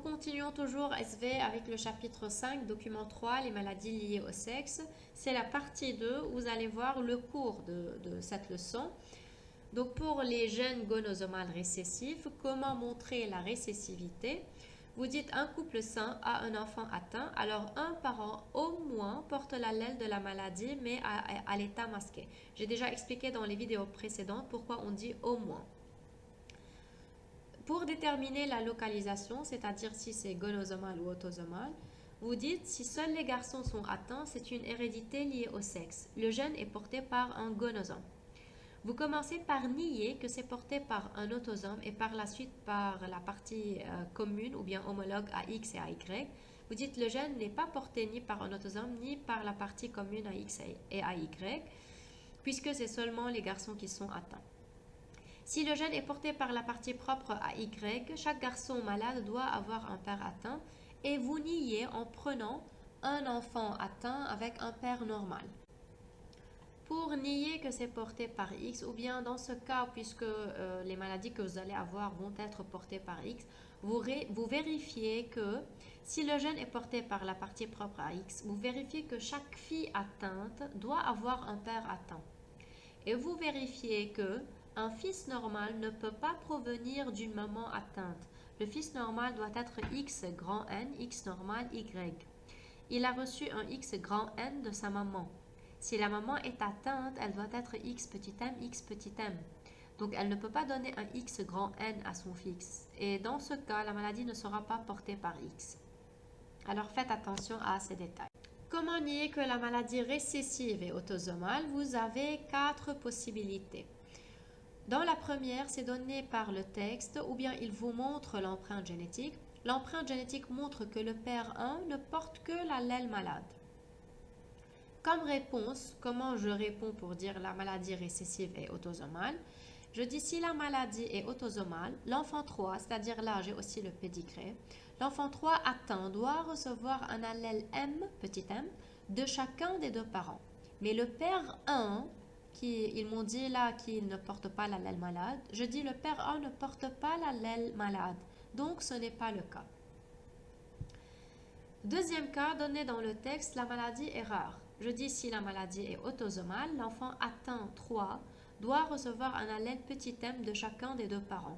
continuons toujours SV avec le chapitre 5, document 3, les maladies liées au sexe. C'est la partie 2 où vous allez voir le cours de cette leçon. Donc pour les gènes gonosomales récessifs, comment montrer la récessivité? Vous dites un couple sain a un enfant atteint, alors un parent au moins porte l'allèle de la maladie mais à l'état masqué. J'ai déjà expliqué dans les vidéos précédentes pourquoi on dit au moins. Pour déterminer la localisation, c'est-à-dire si c'est gonosomal ou autosomal, vous dites si seuls les garçons sont atteints, c'est une hérédité liée au sexe. Le gène est porté par un gonosome. Vous commencez par nier que c'est porté par un autosome et par la suite par la partie commune ou bien homologue à X et à Y. Vous dites le gène n'est pas porté ni par un autosome ni par la partie commune à X et à Y, puisque c'est seulement les garçons qui sont atteints. Si le gène est porté par la partie propre à Y, chaque garçon malade doit avoir un père atteint et vous niez en prenant un enfant atteint avec un père normal. Pour nier que c'est porté par X, ou bien dans ce cas, puisque les maladies que vous allez avoir vont être portées par X, vous vérifiez que si le gène est porté par la partie propre à X, vous vérifiez que chaque fille atteinte doit avoir un père atteint. Et vous vérifiez que un fils normal ne peut pas provenir d'une maman atteinte. Le fils normal doit être X grand N, X normal Y. Il a reçu un X grand N de sa maman. Si la maman est atteinte, elle doit être X petit m, X petit m. Donc elle ne peut pas donner un X grand N à son fils. Et dans ce cas, la maladie ne sera pas portée par X. Alors faites attention à ces détails. Comment nier que la maladie récessive est autosomale? Vous avez 4 possibilités. Dans la première, c'est donné par le texte ou bien il vous montre l'empreinte génétique. L'empreinte génétique montre que le père 1 ne porte que l'allèle malade. Comme réponse, comment je réponds pour dire la maladie récessive est autosomale? Je dis si la maladie est autosomale, l'enfant 3, c'est-à-dire là j'ai aussi le pédigré, l'enfant 3 atteint doit recevoir un allèle M, petit m, de chacun des deux parents. Mais le père 1, ils m'ont dit là qu'il ne porte pas l'allèle malade, je dis le père 1 ne porte pas l'allèle malade, donc ce n'est pas le cas. Deuxième cas, donné dans le texte, la maladie est rare. Je dis si la maladie est autosomale, l'enfant atteint 3 doit recevoir un allèle petit m de chacun des deux parents.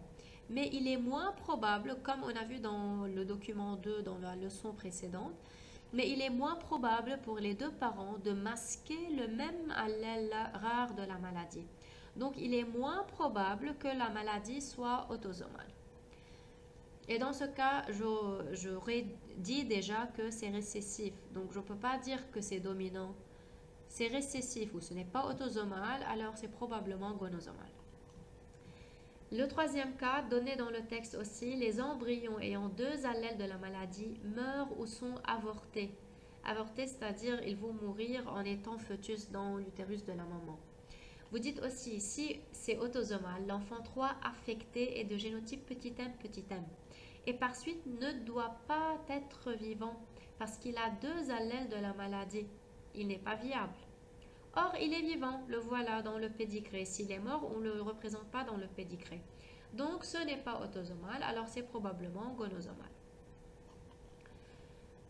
Mais il est moins probable, comme on a vu dans le document 2 dans la leçon précédente, mais il est moins probable pour les deux parents de masquer le même allèle rare de la maladie. Donc il est moins probable que la maladie soit autosomale. Et dans ce cas, j'aurais dit déjà que c'est récessif. Donc je ne peux pas dire que c'est dominant. C'est récessif ou ce n'est pas autosomal, alors c'est probablement gonosomal. Le troisième cas, donné dans le texte aussi, les embryons ayant 2 allèles de la maladie meurent ou sont avortés. Avortés, c'est-à-dire ils vont mourir en étant fœtus dans l'utérus de la maman. Vous dites aussi, si c'est autosomal, l'enfant 3 affecté est de génotype petit m, petit m. Et par suite ne doit pas être vivant parce qu'il a 2 allèles de la maladie. Il n'est pas viable. Or, il est vivant, le voilà dans le pédigré. S'il est mort, on ne le représente pas dans le pédigré. Donc, ce n'est pas autosomal, alors c'est probablement gonosomal.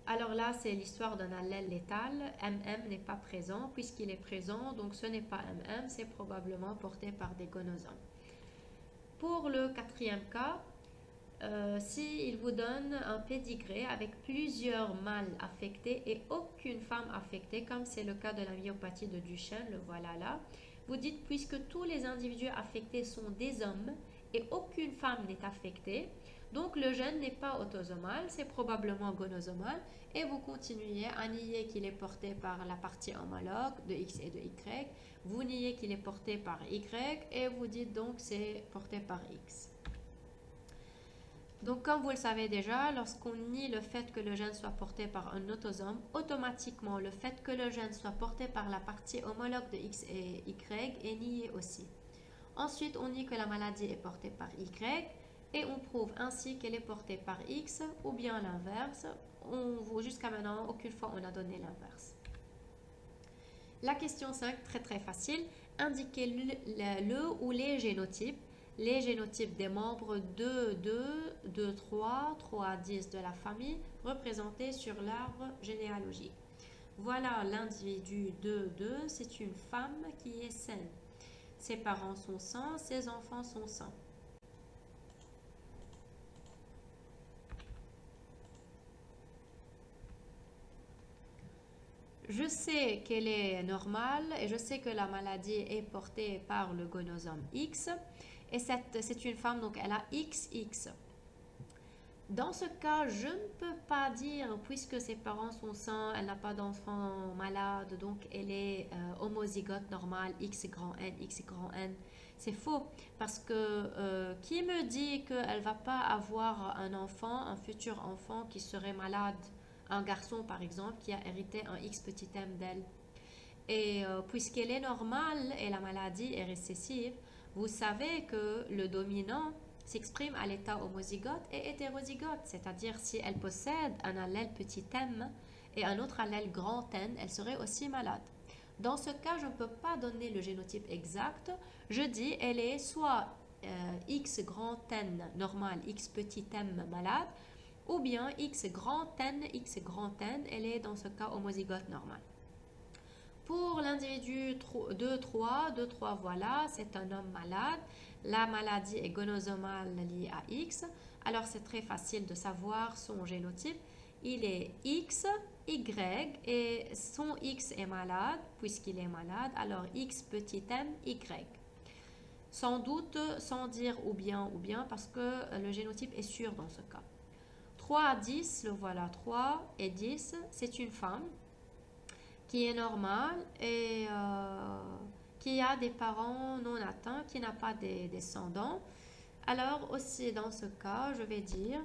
Alors là, c'est l'histoire d'un allèle létal. MM n'est pas présent puisqu'il est présent, donc ce n'est pas MM, c'est probablement porté par des gonosomes. Pour le quatrième cas, s'il vous donne un pédigré avec plusieurs mâles affectés et aucune femme affectée, comme c'est le cas de la myopathie de Duchenne, le voilà là, vous dites puisque tous les individus affectés sont des hommes et aucune femme n'est affectée, donc le gène n'est pas autosomal, c'est probablement gonosomal et vous continuez à nier qu'il est porté par la partie homologue de X et de Y, vous niez qu'il est porté par Y et vous dites donc c'est porté par X. Donc, comme vous le savez déjà, lorsqu'on nie le fait que le gène soit porté par un autosome, automatiquement, le fait que le gène soit porté par la partie homologue de X et Y est nié aussi. Ensuite, on nie que la maladie est portée par Y et on prouve ainsi qu'elle est portée par X ou bien l'inverse. Jusqu'à maintenant, aucune fois on a donné l'inverse. La question 5, très très facile. Indiquez le ou les génotypes les génotypes des membres 2, 2, 2, 3, 3, 10 de la famille représentés sur l'arbre généalogique. Voilà l'individu 2, 2, c'est une femme qui est saine. Ses parents sont sains, ses enfants sont sains. Je sais qu'elle est normale et je sais que la maladie est portée par le gonosome X. Et c'est une femme, donc elle a XX. Dans ce cas, je ne peux pas dire, puisque ses parents sont sains, elle n'a pas d'enfant malade, donc elle est homozygote normale, X grand N, X grand N. C'est faux, parce que qui me dit qu'elle ne va pas avoir un enfant, un futur enfant qui serait malade, un garçon par exemple, qui a hérité un X petit m d'elle. Et puisqu'elle est normale et la maladie est récessive, vous savez que le dominant s'exprime à l'état homozygote et hétérozygote, c'est-à-dire si elle possède un allèle petit m et un autre allèle grand N, elle serait aussi malade. Dans ce cas, je ne peux pas donner le génotype exact. Je dis elle est soit X grand N normal, X petit m malade, ou bien X grand N, elle est dans ce cas homozygote normal. Pour l'individu 2, 3, voilà, c'est un homme malade. La maladie est gonosomale liée à X. Alors, c'est très facile de savoir son génotype. Il est X, Y, et son X est malade, puisqu'il est malade. Alors, X petit m, Y. Sans doute, sans dire ou bien, parce que le génotype est sûr dans ce cas. 3 à 10, le voilà, 3 et 10, c'est une femme qui est normale et qui a des parents non atteints, qui n'a pas de descendants. Alors aussi dans ce cas, je vais dire,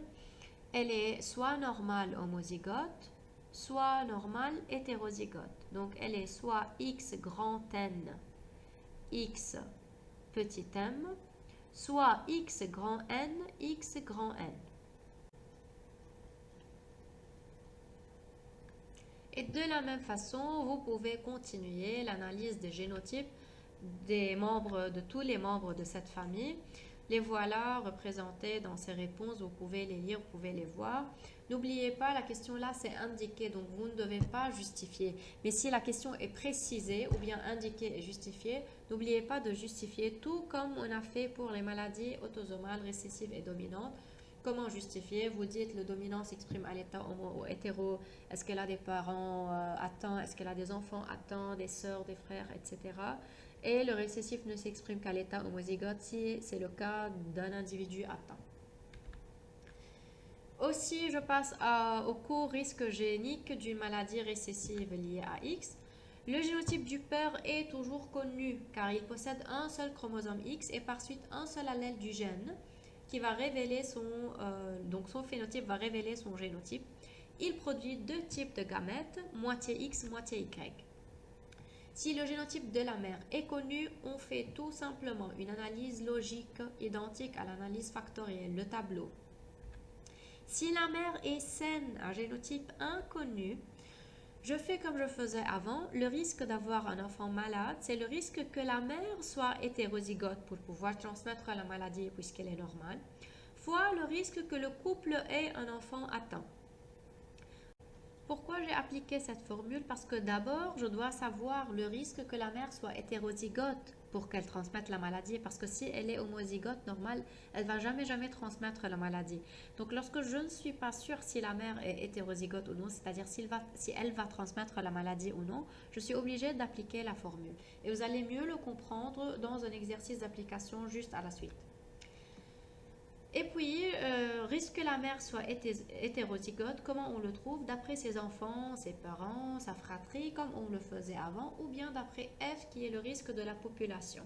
elle est soit normale homozygote, soit normale hétérozygote. Donc elle est soit X grand N, X petit m, soit X grand N, X grand N. Et de la même façon, vous pouvez continuer l'analyse des génotypes de tous les membres de cette famille. Les voilà représentés dans ces réponses. Vous pouvez les lire, vous pouvez les voir. N'oubliez pas, la question là, c'est indiqué, donc vous ne devez pas justifier. Mais si la question est précisée ou bien indiquée et justifiée, n'oubliez pas de justifier, tout comme on a fait pour les maladies autosomales, récessives et dominantes. Comment justifier? Vous dites le dominant s'exprime à l'état homo ou hétéro. Est-ce qu'elle a des parents atteints? Est-ce qu'elle a des enfants atteints, des sœurs, des frères, etc. Et le récessif ne s'exprime qu'à l'état homozygote si c'est le cas d'un individu atteint. Aussi, je passe au cours risque génique d'une maladie récessive liée à X. Le génotype du père est toujours connu car il possède un seul chromosome X et par suite un seul allèle du gène qui va révéler donc son phénotype va révéler son génotype. Il produit deux types de gamètes, moitié X, moitié Y. Si le génotype de la mère est connu, on fait tout simplement une analyse logique identique à l'analyse factorielle, le tableau. Si la mère est saine, un génotype inconnu, je fais comme je faisais avant. Le risque d'avoir un enfant malade, c'est le risque que la mère soit hétérozygote pour pouvoir transmettre la maladie puisqu'elle est normale, fois le risque que le couple ait un enfant atteint. Pourquoi j'ai appliqué cette formule? Parce que d'abord, je dois savoir le risque que la mère soit hétérozygote pour qu'elle transmette la maladie. Parce que si elle est homozygote normale, elle va jamais transmettre la maladie. Donc lorsque je ne suis pas sûre si la mère est hétérozygote ou non, c'est-à-dire si elle va transmettre la maladie ou non, je suis obligée d'appliquer la formule. Et vous allez mieux le comprendre dans un exercice d'application juste à la suite. Et puis, risque que la mère soit hétérozygote, comment on le trouve? D'après ses enfants, ses parents, sa fratrie, comme on le faisait avant, ou bien d'après F, qui est le risque de la population,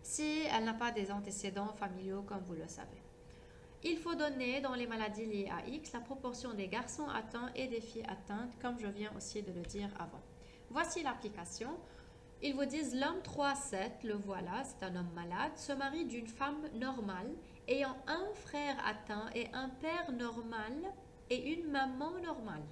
si elle n'a pas des antécédents familiaux, comme vous le savez. Il faut donner dans les maladies liées à X la proportion des garçons atteints et des filles atteintes, comme je viens aussi de le dire avant. Voici l'application. Ils vous disent l'homme 3-7, le voilà, c'est un homme malade, se marie d'une femme normale, ayant un frère atteint et un père normal et une maman normale.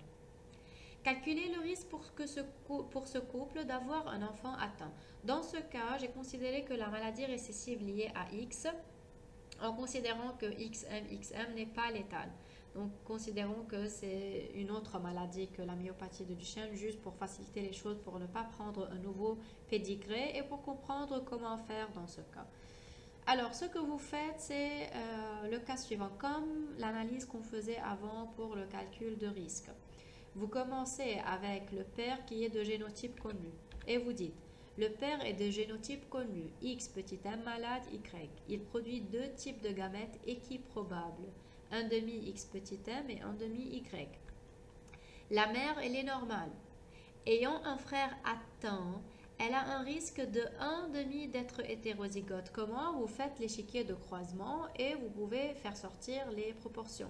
Calculez le risque pour ce couple d'avoir un enfant atteint. Dans ce cas, j'ai considéré que la maladie récessive liée à X, en considérant que XM n'est pas létale. Donc, considérons que c'est une autre maladie que la myopathie de Duchenne, juste pour faciliter les choses, pour ne pas prendre un nouveau pédigré et pour comprendre comment faire dans ce cas. Alors, ce que vous faites, c'est le cas suivant, comme l'analyse qu'on faisait avant pour le calcul de risque. Vous commencez avec le père qui est de génotype connu et vous dites le père est de génotype connu, X petit m malade Y. Il produit deux types de gamètes équiprobables, un demi X petit m et un demi Y. La mère, elle est normale. Ayant un frère atteint, elle a un risque de 1,5 d'être hétérozygote. Comment? Vous faites l'échiquier de croisement et vous pouvez faire sortir les proportions.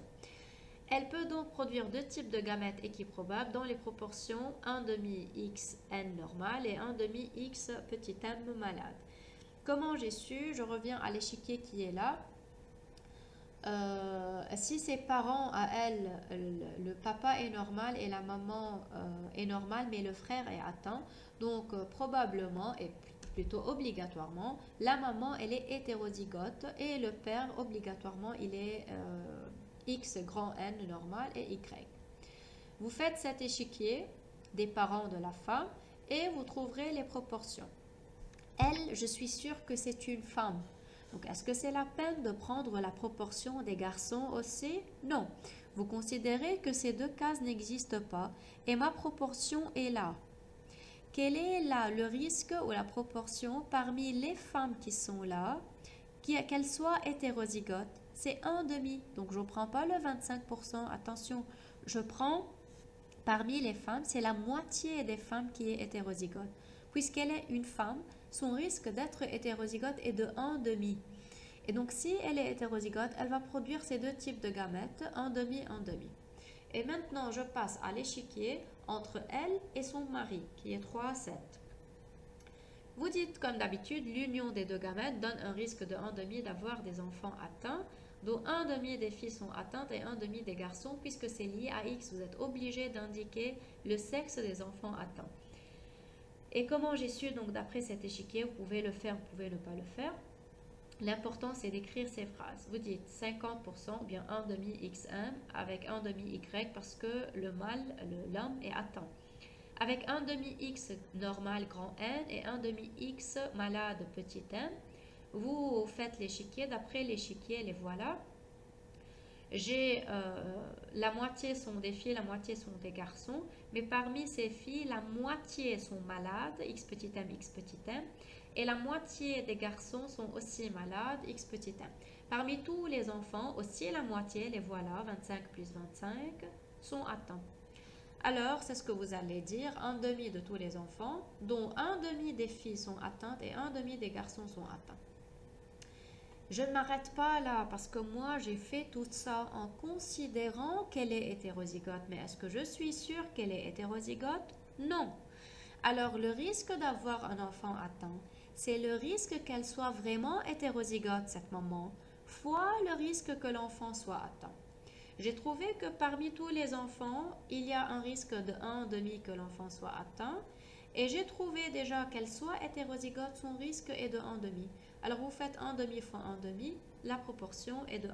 Elle peut donc produire deux types de gamètes équiprobables dans les proportions 1,5xn normal et 1,5x petit m malade. Comment j'ai su? Je reviens à l'échiquier qui est là. Si ses parents à elle, le papa est normal et la maman est normale, mais le frère est atteint, donc probablement et plutôt obligatoirement, la maman elle est hétérozygote et le père obligatoirement il est X grand N normal et Y. Vous faites cet échiquier des parents de la femme et vous trouverez les proportions. Elle, je suis sûre que c'est une femme. Donc, est-ce que c'est la peine de prendre la proportion des garçons aussi? Non. Vous considérez que ces deux cases n'existent pas et ma proportion est là. Quel est là le risque ou la proportion parmi les femmes qui sont là, qu'elles soient hétérozygotes? C'est 1,5. Donc, je ne prends pas le 25%. Attention, je prends parmi les femmes, c'est la moitié des femmes qui est hétérozygote. Puisqu'elle est une femme, son risque d'être hétérozygote est de 1,5. Et donc, si elle est hétérozygote, elle va produire ces deux types de gamètes, 1,5, 1,5. Et maintenant, je passe à l'échiquier entre elle et son mari, qui est 3, 7. Vous dites, comme d'habitude, l'union des deux gamètes donne un risque de 1,5 d'avoir des enfants atteints, dont 1,5 des filles sont atteintes et 1,5 des garçons, puisque c'est lié à X. Vous êtes obligé d'indiquer le sexe des enfants atteints. Et comment j'ai su, donc d'après cet échiquier, vous pouvez le faire, vous pouvez ne pas le faire. L'important, c'est d'écrire ces phrases. Vous dites 50% ou bien 1,5 XM avec 1,5 Y parce que le mâle, l'homme, est atteint. Avec 1,5 X normal grand N et 1,5 X malade petit m, vous faites l'échiquier. D'après l'échiquier, les voilà. J'ai la moitié sont des filles, la moitié sont des garçons, mais parmi ces filles, la moitié sont malades, X petit m, et la moitié des garçons sont aussi malades, X petit m. Parmi tous les enfants, aussi la moitié, les voilà, 25 plus 25, sont atteints. Alors, c'est ce que vous allez dire, 1,5 de tous les enfants, dont 1,5 des filles sont atteintes et 1,5 des garçons sont atteints. Je ne m'arrête pas là parce que moi j'ai fait tout ça en considérant qu'elle est hétérozygote. Mais est-ce que je suis sûre qu'elle est hétérozygote? Non. Alors le risque d'avoir un enfant atteint, c'est le risque qu'elle soit vraiment hétérozygote, cette maman, fois le risque que l'enfant soit atteint. J'ai trouvé que parmi tous les enfants, il y a un risque de 1,5 que l'enfant soit atteint. Et j'ai trouvé déjà qu'elle soit hétérozygote, son risque est de 1,5. Alors vous faites 1,5 fois 1,5, la proportion est de 1/4.